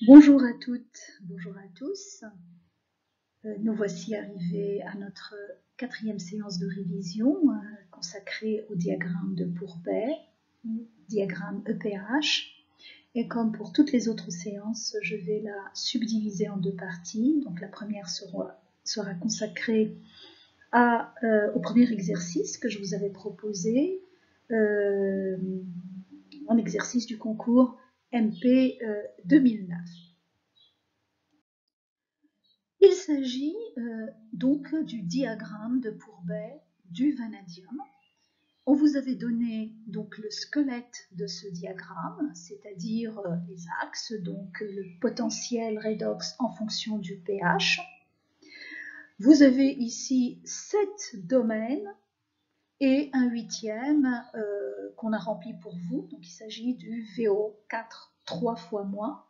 Bonjour à toutes, bonjour à tous. Nous voici arrivés à notre quatrième séance de révision consacrée au diagramme de Pourbet, diagramme EPH. Et comme pour toutes les autres séances, je vais la subdiviser en deux parties. Donc la première sera consacrée au premier exercice que je vous avais proposé, en exercice du concours MP 2009. Il s'agit donc du diagramme de Pourbet du vanadium. On vous avait donné donc le squelette de ce diagramme, c'est-à-dire les axes, donc le potentiel redox en fonction du pH. Vous avez ici 7 domaines et un huitième qu'on a rempli pour vous. Donc il s'agit du VO4 3 fois moins.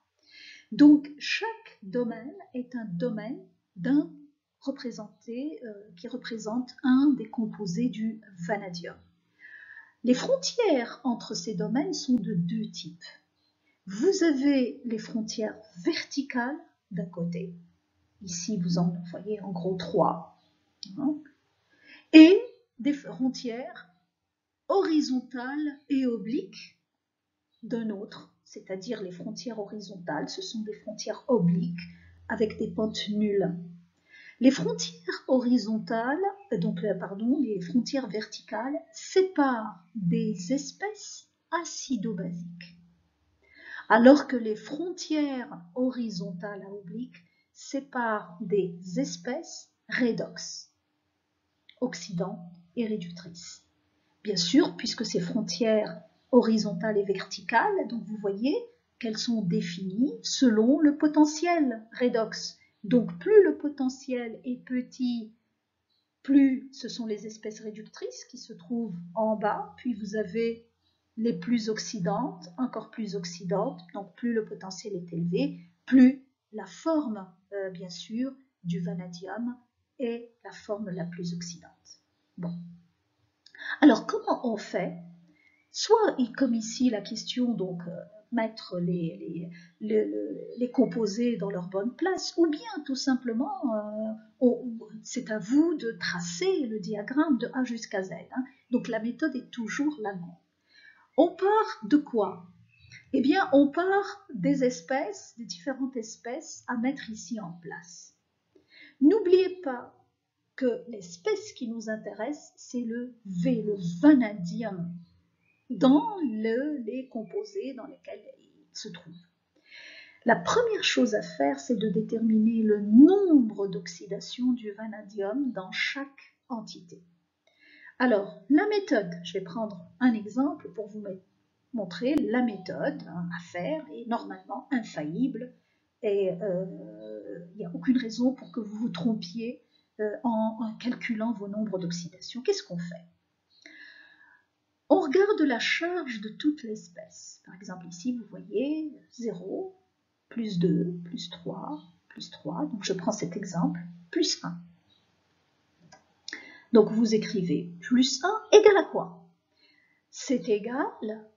Donc chaque domaine est un domaine qui représente un des composés du vanadium. Les frontières entre ces domaines sont de deux types. Vous avez les frontières verticales d'un côté, ici vous en voyez en gros 3, et des frontières horizontales et obliques d'un autre, c'est-à-dire les frontières horizontales, ce sont des frontières obliques avec des pentes nulles. Les frontières horizontales, les frontières verticales séparent des espèces acido-basiques, alors que les frontières horizontales à obliques séparent des espèces redox, oxydants et réductrices. Bien sûr, puisque ces frontières horizontales et verticales, donc vous voyez qu'elles sont définies selon le potentiel redox. Donc plus le potentiel est petit, plus ce sont les espèces réductrices qui se trouvent en bas, puis vous avez les plus oxydantes, encore plus oxydantes, donc plus le potentiel est élevé, plus la forme, bien sûr, du vanadium est la forme la plus oxydante. Bon. Alors, comment on fait? Soit, comme ici, la question, donc, mettre les composés dans leur bonne place, ou bien, tout simplement, c'est à vous de tracer le diagramme de A jusqu'à Z. Donc, la méthode est toujours la même. On part de quoi? Eh bien, on part des espèces, des différentes espèces à mettre ici en place. N'oubliez pas que l'espèce qui nous intéresse, c'est le V, le vanadium, dans les composés dans lesquels il se trouve. La première chose à faire, c'est de déterminer le nombre d'oxydations du vanadium dans chaque entité. Alors, la méthode, je vais prendre un exemple pour vous montrer la méthode à faire, est normalement infaillible et il n'y a aucune raison pour que vous vous trompiez en calculant vos nombres d'oxydation. Qu'est-ce qu'on fait? On regarde la charge de toute l'espèce. Par exemple, ici, vous voyez 0, plus 2, plus 3, plus 3. Donc, je prends cet exemple, plus 1. Donc, vous écrivez plus 1 égale à quoi? C'est égal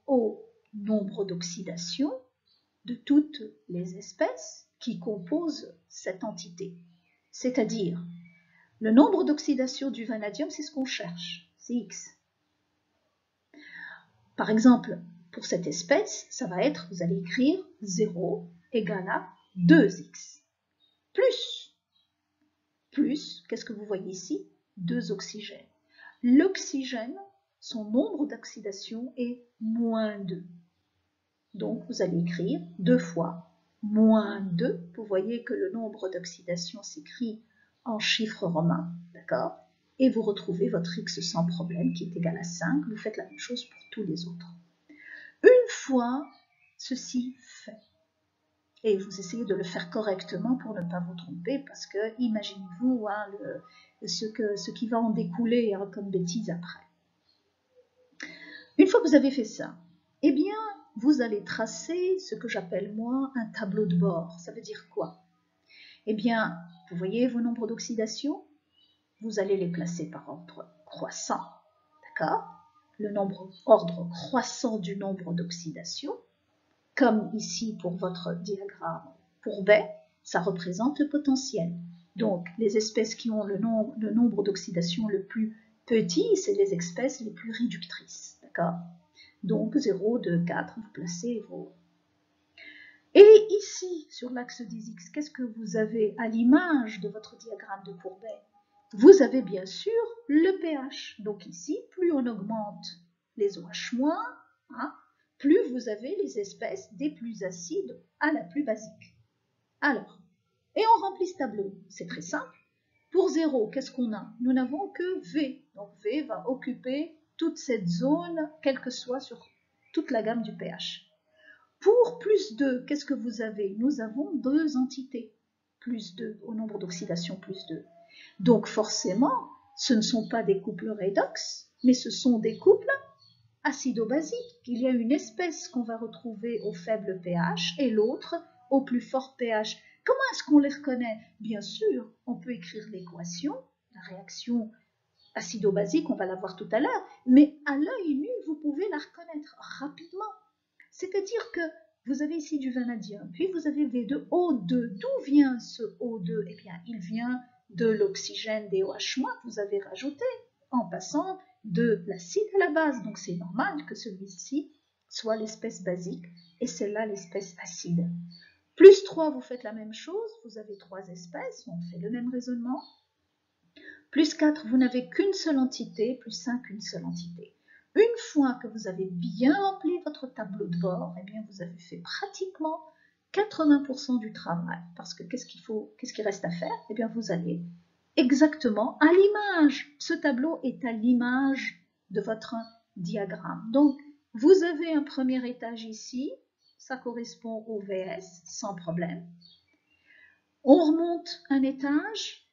au nombre d'oxydations de toutes les espèces qui composent cette entité. C'est-à-dire, le nombre d'oxydations du vanadium, c'est ce qu'on cherche, c'est X. Par exemple, pour cette espèce, ça va être, vous allez écrire 0 égale à 2x. Plus, qu'est-ce que vous voyez ici? 2 oxygènes. L'oxygène, son nombre d'oxydation est moins 2. Donc, vous allez écrire 2 fois moins 2. Vous voyez que le nombre d'oxydation s'écrit en chiffres romains, d'accord? Et vous retrouvez votre x sans problème qui est égal à 5. Vous faites la même chose pour tous les autres. Une fois ceci fait, et vous essayez de le faire correctement pour ne pas vous tromper, parce que imaginez-vous ce qui va en découler comme bêtise après. Une fois que vous avez fait ça, eh bien, vous allez tracer ce que j'appelle moi un tableau de bord. Ça veut dire quoi? Eh bien, vous voyez vos nombres d'oxydation, vous allez les placer par ordre croissant, d'accord? Le ordre croissant du nombre d'oxydation, comme ici pour votre diagramme Pourbet, ça représente le potentiel. Donc, les espèces qui ont le nombre d'oxydation le plus petit, c'est les espèces les plus réductrices. D'accord? Donc, 0, 2, 4, vous placez vos... Et ici, sur l'axe des X, qu'est-ce que vous avez à l'image de votre diagramme de Pourbet? Vous avez bien sûr le pH. Donc ici, plus on augmente les OH-, hein, plus vous avez les espèces des plus acides à la plus basique. Alors, et on remplit ce tableau. C'est très simple. Pour 0, qu'est-ce qu'on a? Nous n'avons que V. Donc V va occuper toute cette zone, quelle que soit sur toute la gamme du pH. Pour plus 2, qu'est-ce que vous avez? Nous avons deux entités. Plus 2, au nombre d'oxydation plus 2. Donc forcément, ce ne sont pas des couples redox, mais ce sont des couples acido-basiques. Il y a une espèce qu'on va retrouver au faible pH et l'autre au plus fort pH. Comment est-ce qu'on les reconnaît? Bien sûr, on peut écrire l'équation, la réaction acido-basique, on va la voir tout à l'heure, mais à l'œil nu, vous pouvez la reconnaître rapidement. C'est-à-dire que vous avez ici du vanadium, puis vous avez V2O2. D'où vient ce O2? Eh bien, il vient de l'oxygène des OH- que vous avez rajouté en passant de l'acide à la base. Donc, c'est normal que celui-ci soit l'espèce basique et celle-là l'espèce acide. Plus 3, vous faites la même chose. Vous avez 3 espèces, on fait le même raisonnement. Plus 4, vous n'avez qu'une seule entité. Plus 5, une seule entité. Une fois que vous avez bien rempli votre tableau de bord, eh bien vous avez fait pratiquement 80% du travail. Parce que qu'est-ce qu'il reste à faire? Eh bien vous allez exactement à l'image. Ce tableau est à l'image de votre diagramme. Donc vous avez un premier étage ici, ça correspond au VS sans problème. On remonte un étage.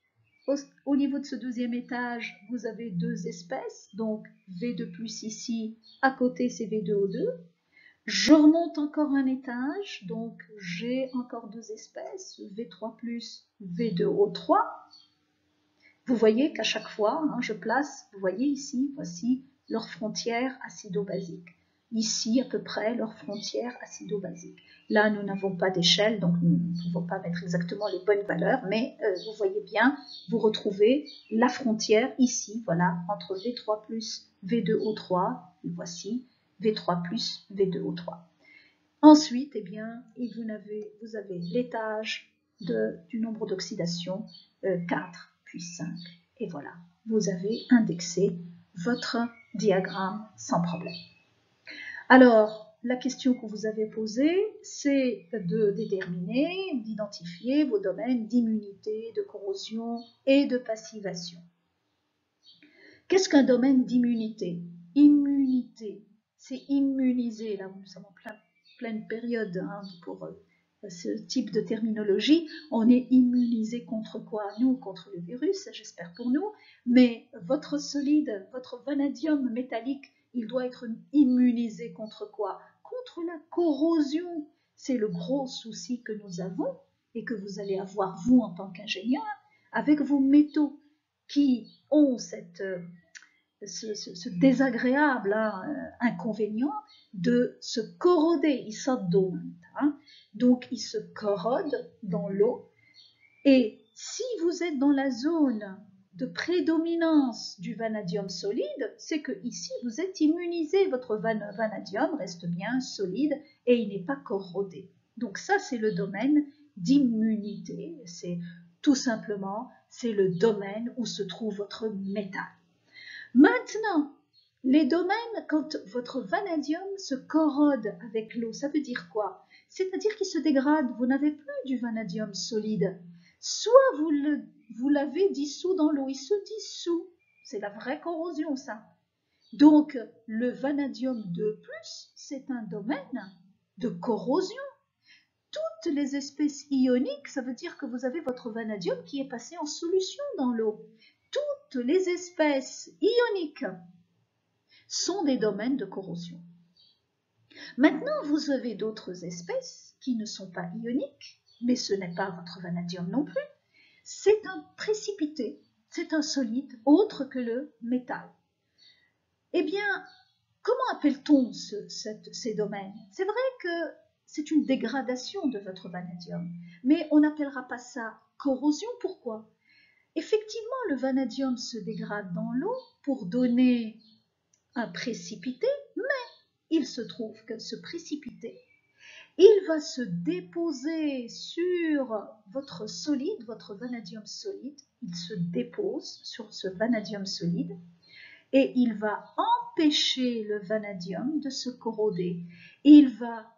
Au niveau de ce deuxième étage, vous avez deux espèces, donc V2+ ici, à côté c'est V2O2. Je remonte encore un étage, donc j'ai encore deux espèces, V3+, V2O3. Vous voyez qu'à chaque fois, hein, je place, vous voyez ici, voici leur frontière acido-basique. Ici, à peu près, leur frontière acido-basique. Là, nous n'avons pas d'échelle, donc nous ne pouvons pas mettre exactement les bonnes valeurs, mais vous voyez bien, vous retrouvez la frontière ici, voilà, entre V3+, V2O3, et voici V3+, V2O3. Ensuite, eh bien, vous avez l'étage du nombre d'oxydation 4, puis 5. Et voilà, vous avez indexé votre diagramme sans problème. Alors, la question que vous avez posée, c'est de déterminer, d'identifier vos domaines d'immunité, de corrosion et de passivation. Qu'est-ce qu'un domaine d'immunité? Immunité, c'est immuniser. Là, nous sommes en pleine période hein, pour ce type de terminologie. On est immunisé contre quoi? Nous, contre le virus, j'espère pour nous. Mais votre solide, votre vanadium métallique, il doit être immunisé contre quoi? Contre la corrosion. C'est le gros souci que nous avons et que vous allez avoir, vous, en tant qu'ingénieur, avec vos métaux qui ont ce désagréable inconvénient de se corroder. Ils sortent d'eau, hein, donc ils se corrodent dans l'eau. Et si vous êtes dans la zone de prédominance du vanadium solide, c'est que ici vous êtes immunisé, votre vanadium reste bien solide et il n'est pas corrodé. Donc ça c'est le domaine d'immunité, c'est tout simplement c'est le domaine où se trouve votre métal. Maintenant, les domaines, quand votre vanadium se corrode avec l'eau, ça veut dire quoi? C'est-à-dire qu'il se dégrade, vous n'avez plus du vanadium solide. Soit vous l'avez dissous dans l'eau, il se dissout. C'est la vraie corrosion, ça. Donc, le vanadium 2+, c'est un domaine de corrosion. Toutes les espèces ioniques, ça veut dire que vous avez votre vanadium qui est passé en solution dans l'eau. Toutes les espèces ioniques sont des domaines de corrosion. Maintenant, vous avez d'autres espèces qui ne sont pas ioniques, mais ce n'est pas votre vanadium non plus. C'est un précipité, c'est un solide autre que le métal. Eh bien, comment appelle-t-on ces domaines? C'est vrai que c'est une dégradation de votre vanadium. Mais on n'appellera pas ça corrosion. Pourquoi? Effectivement, le vanadium se dégrade dans l'eau pour donner un précipité, mais il se trouve que ce précipité, il va se déposer sur votre solide, votre vanadium solide, il se dépose sur ce vanadium solide et il va empêcher le vanadium de se corroder. Il va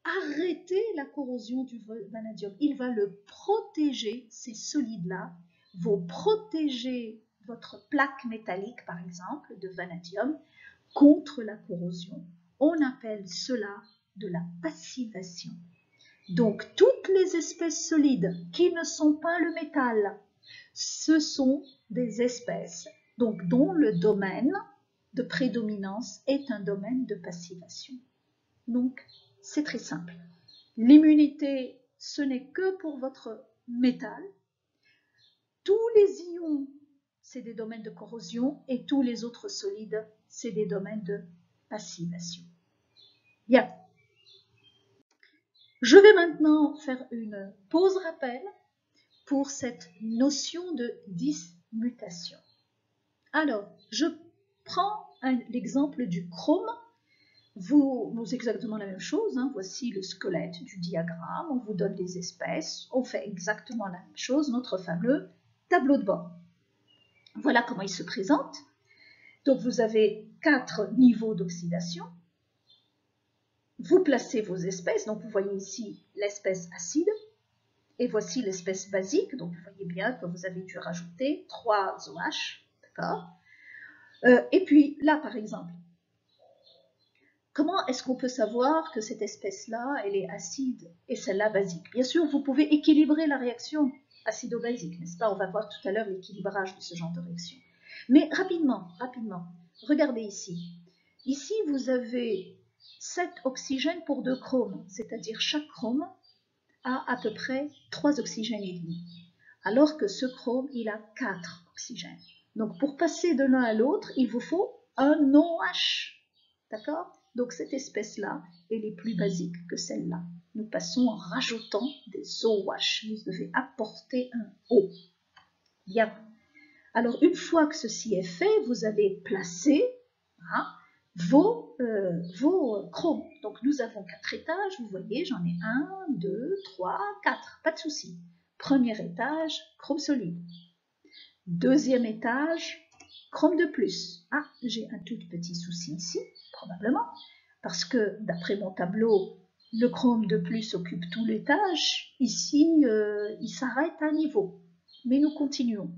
arrêter la corrosion du vanadium, il va le protéger, ces solides-là vont protéger votre plaque métallique, par exemple, de vanadium, contre la corrosion. On appelle cela de la passivation. Donc, toutes les espèces solides qui ne sont pas le métal, ce sont des espèces donc, dont le domaine de prédominance est un domaine de passivation. Donc, c'est très simple. L'immunité, ce n'est que pour votre métal. Tous les ions, c'est des domaines de corrosion et tous les autres solides, c'est des domaines de passivation. Bien. Je vais maintenant faire une pause rappel pour cette notion de dismutation. Alors, je prends l'exemple du chrome. C'est exactement la même chose. Voici le squelette du diagramme. On vous donne les espèces. On fait exactement la même chose, notre fameux tableau de bord. Voilà comment il se présente. Donc, vous avez 4 niveaux d'oxydation. Vous placez vos espèces, donc vous voyez ici l'espèce acide, et voici l'espèce basique, donc vous voyez bien que vous avez dû rajouter 3 OH, d'accord? Et puis là, par exemple, comment est-ce qu'on peut savoir que cette espèce-là, elle est acide et celle-là basique? Bien sûr, vous pouvez équilibrer la réaction acido-basique, n'est-ce pas? On va voir tout à l'heure l'équilibrage de ce genre de réaction. Mais rapidement, regardez ici. Ici, vous avez 7 oxygènes pour 2 chromes, c'est-à-dire chaque chrome a à peu près 3 oxygènes et demi, alors que ce chrome, il a 4 oxygènes. Donc, pour passer de l'un à l'autre, il vous faut un OH, d'accord? Donc, cette espèce-là, elle est plus basique que celle-là. Nous passons en rajoutant des OH. Vous devez apporter un O. Bien. Alors, une fois que ceci est fait, vous allez placer vos chromes. Donc, nous avons 4 étages. Vous voyez, j'en ai 1, 2, 3, 4. Pas de souci. Premier étage, chrome solide. Deuxième étage, chrome de plus. Ah, j'ai un tout petit souci ici, probablement, parce que d'après mon tableau, le chrome de plus occupe tout l'étage. Ici, il s'arrête à niveau. Mais nous continuons.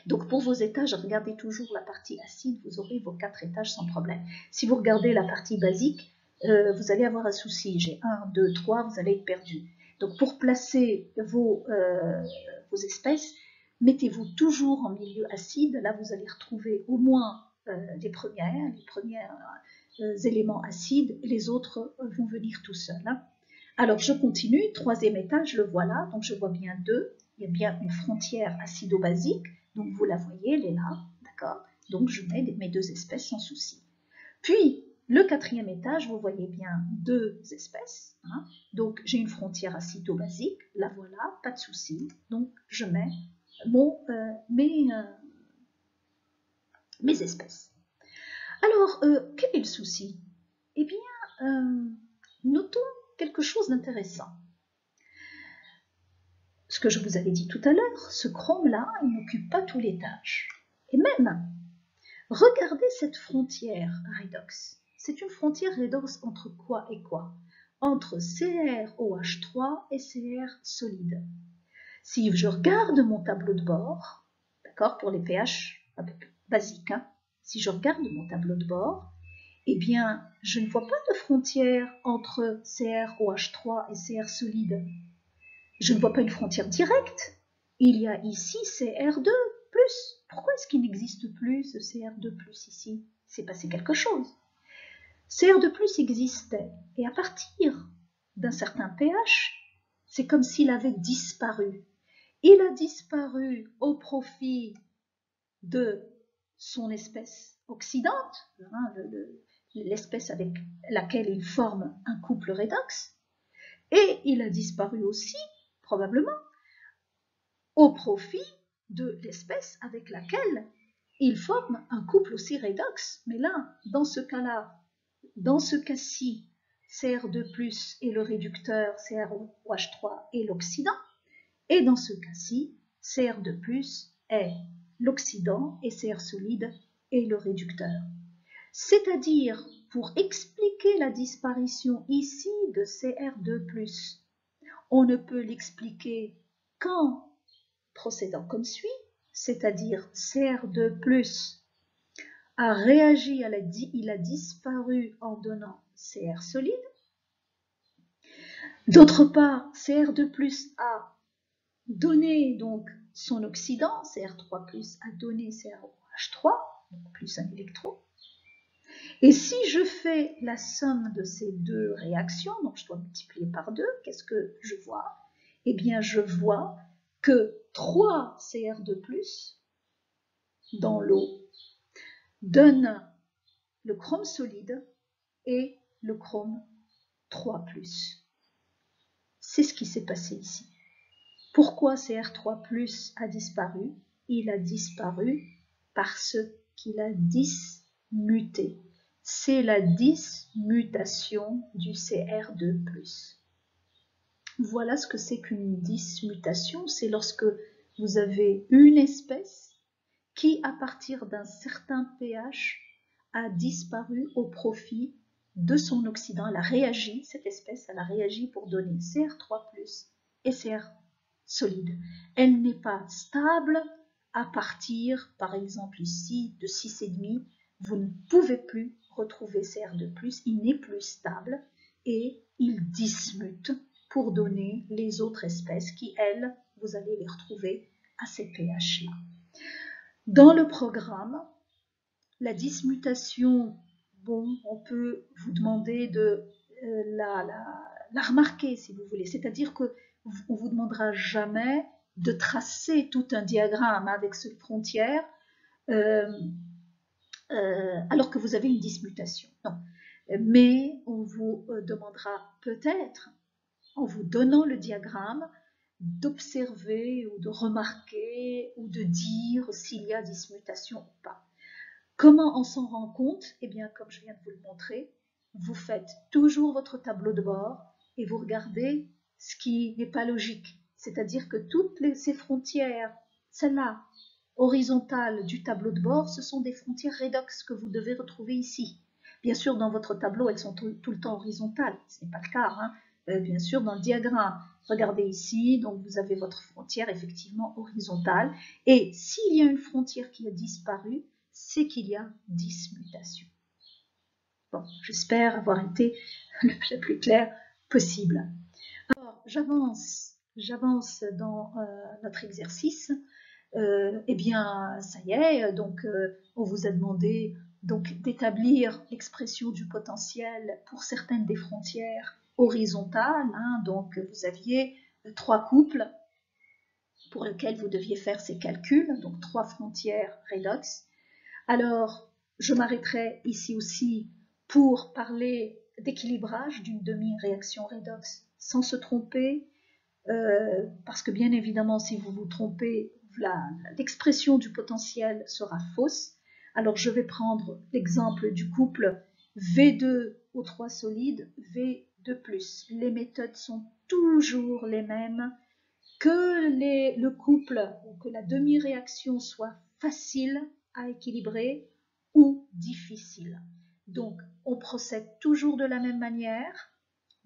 Donc pour vos étages, regardez toujours la partie acide, vous aurez vos 4 étages sans problème. Si vous regardez la partie basique, vous allez avoir un souci. J'ai 1, 2, 3, vous allez être perdu. Donc pour placer vos espèces, mettez-vous toujours en milieu acide. Là, vous allez retrouver au moins les premiers éléments acides. Les autres vont venir tout seuls. Alors, je continue. 3e étage, le voilà. Donc, je vois bien 2. Il y a bien une frontière acido-basique. Donc, vous la voyez, elle est là. D'accord? Donc, je mets mes 2 espèces sans souci. Puis, le 4e étage, vous voyez bien 2 espèces. Donc, j'ai une frontière acido-basique. La voilà, pas de souci. Donc, je mets mes espèces. Alors, quel est le souci? Eh bien, notons quelque chose d'intéressant. Ce que je vous avais dit tout à l'heure, ce chrome-là, il n'occupe pas tout l'étage. Et même, regardez cette frontière redox. C'est une frontière redox entre quoi et quoi? Entre CrOH3 et Cr solide. Si je regarde mon tableau de bord, d'accord, pour les pH un peu basiques, si je regarde mon tableau de bord, eh bien, je ne vois pas de frontière entre CrOH3 et Cr solide. Je ne vois pas une frontière directe. Il y a ici Cr2+. Pourquoi est-ce qu'il n'existe plus ce Cr2+ ici? Il s'est passé quelque chose. Cr2+ existait, et à partir d'un certain pH, c'est comme s'il avait disparu. Il a disparu au profit de son espèce oxydante, l'espèce avec laquelle il forme un couple redox, et il a disparu aussi, probablement, au profit de l'espèce avec laquelle il forme un couple aussi redox. Mais là, dans ce cas-là, dans ce cas-ci, Cr2+ est le réducteur, CrOH3 est l'oxydant, et dans ce cas-ci, Cr2+ est l'oxydant et Cr solide est le réducteur. C'est-à-dire, pour expliquer la disparition ici de Cr2+, on ne peut l'expliquer qu'en procédant comme suit, c'est-à-dire Cr2+ a réagi, il a disparu en donnant Cr solide. D'autre part, Cr2+ a donné donc son oxydant, Cr3+ a donné CrOH3, plus un électron. Et si je fais la somme de ces deux réactions, donc je dois multiplier par 2, qu'est-ce que je vois? Eh bien, je vois que 3 Cr2+ dans l'eau donne le chrome solide et le chrome 3+. C'est ce qui s'est passé ici. Pourquoi Cr3+ a disparu? Il a disparu parce qu'il a dismuté. C'est la dismutation du Cr2+. Voilà ce que c'est qu'une dismutation. C'est lorsque vous avez une espèce qui, à partir d'un certain pH, a disparu au profit de son oxydant. Elle a réagi, cette espèce, elle a réagi pour donner Cr3+ et Cr solide. Elle n'est pas stable à partir, par exemple ici, de 6,5. Vous ne pouvez plus retrouver Cr2+, il n'est plus stable et il dismute pour donner les autres espèces qui, elles, vous allez les retrouver à ces pH-là. Dans le programme, la dismutation, bon, on peut vous demander de la remarquer si vous voulez, c'est-à-dire qu'on ne vous demandera jamais de tracer tout un diagramme avec cette frontière alors que vous avez une dismutation. Non. Mais on vous demandera peut-être, en vous donnant le diagramme, d'observer ou de remarquer ou de dire s'il y a dismutation ou pas. Comment on s'en rend compte? Eh bien, comme je viens de vous le montrer, vous faites toujours votre tableau de bord et vous regardez ce qui n'est pas logique. C'est-à-dire que toutes ces frontières, celles-là, horizontales du tableau de bord, ce sont des frontières redox que vous devez retrouver ici. Bien sûr, dans votre tableau, elles sont tout le temps horizontales. Ce n'est pas le cas, hein. Bien sûr, dans le diagramme, regardez ici, donc vous avez votre frontière effectivement horizontale. Et s'il y a une frontière qui a disparu, c'est qu'il y a dismutation. Bon, j'espère avoir été le plus clair possible. Alors, j'avance dans notre exercice. Eh bien, ça y est, donc on vous a demandé d'établir l'expression du potentiel pour certaines des frontières horizontales. Hein, donc, vous aviez 3 couples pour lesquels vous deviez faire ces calculs, donc 3 frontières redox. Alors, je m'arrêterai ici aussi pour parler d'équilibrage d'une demi-réaction redox sans se tromper, parce que bien évidemment, si vous vous trompez, l'expression du potentiel sera fausse. Alors, je vais prendre l'exemple du couple V2 O3 solide, V2+. Les méthodes sont toujours les mêmes. Que le couple ou que la demi-réaction soit facile à équilibrer ou difficile. Donc, on procède toujours de la même manière.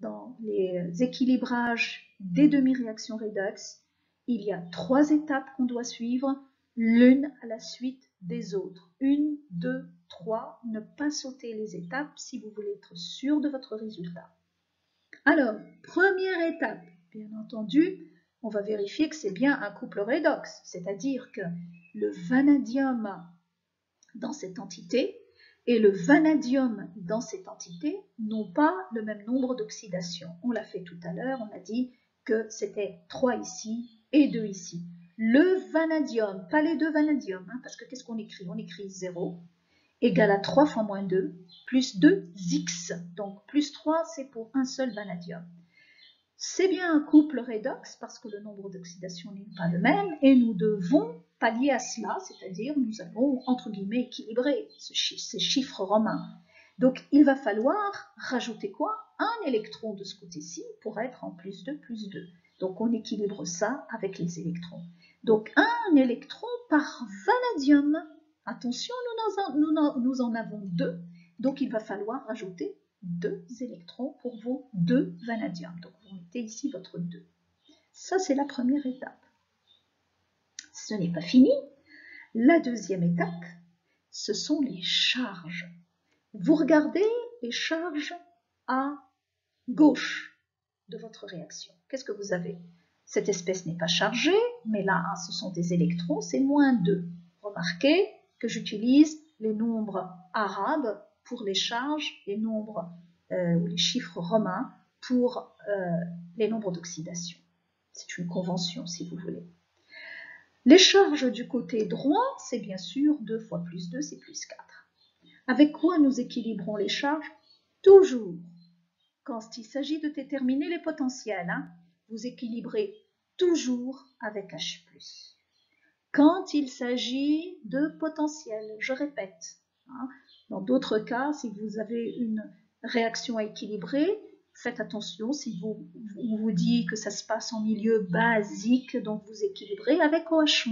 Dans les équilibrages des demi-réactions redox, il y a 3 étapes qu'on doit suivre, l'une à la suite des autres. 1, 2, 3, ne pas sauter les étapes si vous voulez être sûr de votre résultat. Alors, première étape, bien entendu, on va vérifier que c'est bien un couple redox, c'est-à-dire que le vanadium dans cette entité et le vanadium dans cette entité n'ont pas le même nombre d'oxydations. On l'a fait tout à l'heure, on a dit que c'était 3 ici et 2 ici. Le vanadium, pas les deux vanadiums, hein, parce que qu'est-ce qu'on écrit? On écrit 0. égale à 3 fois moins 2, plus 2x. Donc plus 3, c'est pour un seul vanadium. C'est bien un couple redox parce que le nombre d'oxydation n'est pas le même et nous devons pallier à cela, c'est-à-dire nous allons entre guillemets équilibrer ces chiffres romains. Donc il va falloir rajouter quoi? Un électron de ce côté-ci pour être en plus 2, plus 2. Donc on équilibre ça avec les électrons. Donc un électron par vanadium. Attention, nous en avons 2, donc il va falloir rajouter 2 électrons pour vos 2 vanadium. Donc vous mettez ici votre 2. Ça, c'est la première étape. Ce n'est pas fini. La deuxième étape, ce sont les charges. Vous regardez les charges à gauche de votre réaction. Qu'est-ce que vous avez? Cette espèce n'est pas chargée, mais là, ce sont des électrons, c'est moins 2. Remarquez que j'utilise les nombres arabes pour les charges, les nombres ou les chiffres romains pour les nombres d'oxydation. C'est une convention, si vous voulez. Les charges du côté droit, c'est bien sûr 2 fois plus 2, c'est plus 4. Avec quoi nous équilibrons les charges? Toujours, quand il s'agit de déterminer les potentiels, vous équilibrez toujours avec H+. Quand il s'agit de potentiel, je répète, dans d'autres cas, si vous avez une réaction à équilibrer, faites attention, si on vous dit que ça se passe en milieu basique, donc vous équilibrez avec OH-,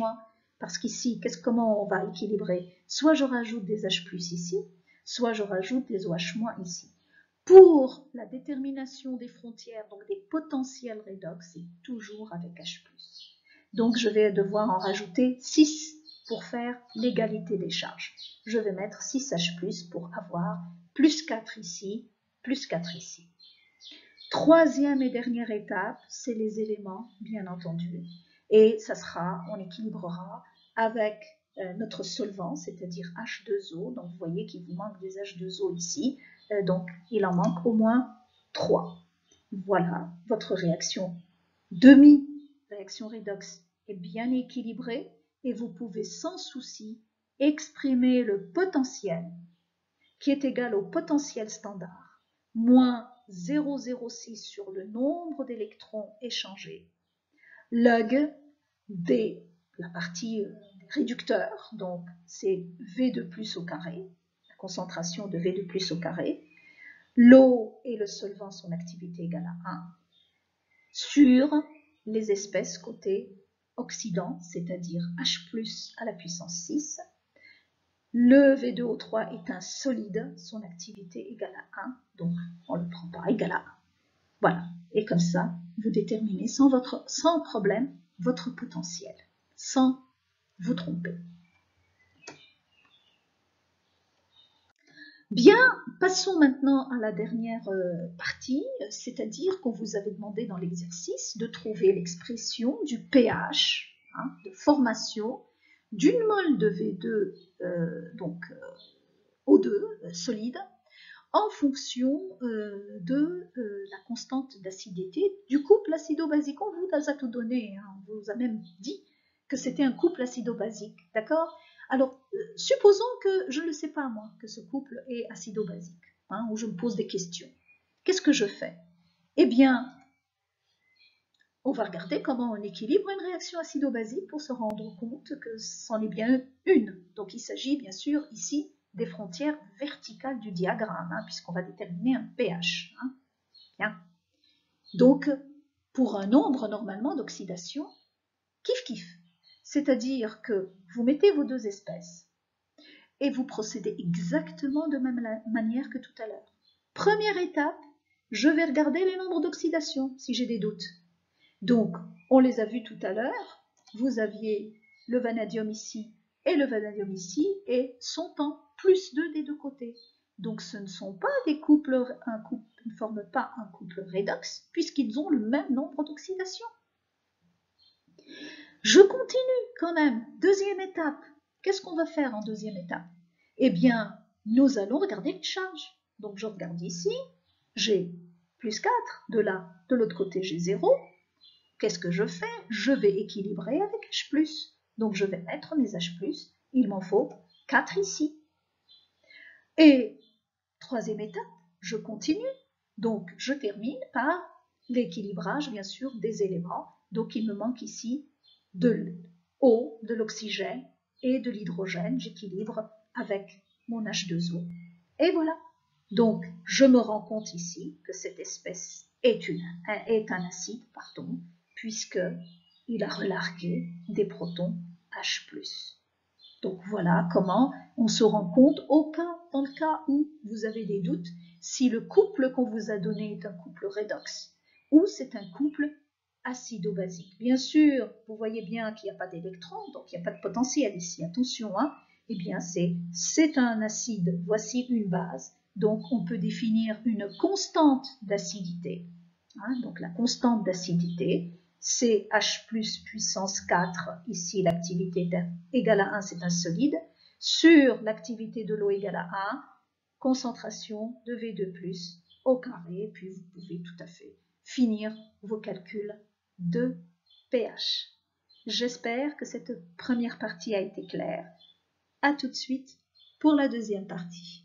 parce qu'ici, comment on va équilibrer? Soit je rajoute des H+ ici, soit je rajoute des OH- ici. Pour la détermination des frontières, donc des potentiels redox, c'est toujours avec H+. Donc je vais devoir en rajouter 6 pour faire l'égalité des charges. Je vais mettre 6H+, pour avoir plus 4 ici, plus 4 ici. Troisième et dernière étape, c'est les éléments, bien entendu. Et ça sera, on équilibrera avec notre solvant, c'est-à-dire H2O. Donc vous voyez qu'il vous manque des H2O ici. Donc il en manque au moins 3. Voilà, votre réaction demi-réaction redox est bien équilibrée et vous pouvez sans souci exprimer le potentiel qui est égal au potentiel standard moins 0,06 sur le nombre d'électrons échangés, log d, la partie réducteur, donc c'est V2+ au carré, la concentration de V2+ au carré, l'eau et le solvant, son activité égale à 1, sur les espèces côté oxydant, c'est-à-dire H+ à la puissance 6. Le V2O3 est un solide, son activité égale à 1, donc on le prend par égal à 1. Voilà, et comme ça, vous déterminez sans problème votre potentiel, sans vous tromper. Bien, passons maintenant à la dernière partie, c'est-à-dire qu'on vous avait demandé dans l'exercice de trouver l'expression du pH, de formation d'une mole de V2, O2 solide, en fonction de la constante d'acidité du couple acido-basique. On vous a tout donné, on vous a même dit que c'était un couple acido-basique, d'accord? Alors, supposons que je ne le sais pas, moi, que ce couple est acido-basique, où je me pose des questions. Qu'est-ce que je fais? Eh bien, on va regarder comment on équilibre une réaction acido-basique pour se rendre compte que c'en est bien une. Donc, il s'agit, bien sûr, ici, des frontières verticales du diagramme, puisqu'on va déterminer un pH. Bien. Donc, pour un nombre, normalement, d'oxydation, kiff-kiff. C'est-à-dire que vous mettez vos deux espèces et vous procédez exactement de même manière que tout à l'heure. Première étape, je vais regarder les nombres d'oxydation si j'ai des doutes. Donc, on les a vus tout à l'heure. Vous aviez le vanadium ici et le vanadium ici et sont en plus 2 des deux côtés. Donc, ce ne sont pas des couples, ils ne forment pas un couple redox puisqu'ils ont le même nombre d'oxydation. Je continue quand même. Deuxième étape. Qu'est-ce qu'on va faire en deuxième étape? Eh bien, nous allons regarder les charges. Donc, je regarde ici. J'ai plus 4. De là, de l'autre côté, j'ai 0. Qu'est-ce que je fais? Je vais équilibrer avec H+. Donc, je vais mettre mes H+. Il m'en faut 4 ici. Et troisième étape, je continue. Donc, je termine par l'équilibrage, bien sûr, des éléments. Donc, il me manque ici de l'eau, de l'oxygène et de l'hydrogène. J'équilibre avec mon H2O. Et voilà. Donc, je me rends compte ici que cette espèce est un acide, puisqu'il a relargué des protons H+. Donc voilà comment on se rend compte, dans le cas où vous avez des doutes, si le couple qu'on vous a donné est un couple redox ou c'est un couple acido-basique. Bien sûr, vous voyez bien qu'il n'y a pas d'électrons, donc il n'y a pas de potentiel ici. Attention, hein. Eh bien, c'est un acide, voici une base. Donc, on peut définir une constante d'acidité. Hein, donc, la constante d'acidité, c'est H plus puissance 4, ici l'activité est égale à 1, c'est un solide, sur l'activité de l'eau égale à 1, concentration de V2+, au carré, puis vous pouvez tout à fait finir vos calculs de pH. J'espère que cette première partie a été claire. À tout de suite pour la deuxième partie.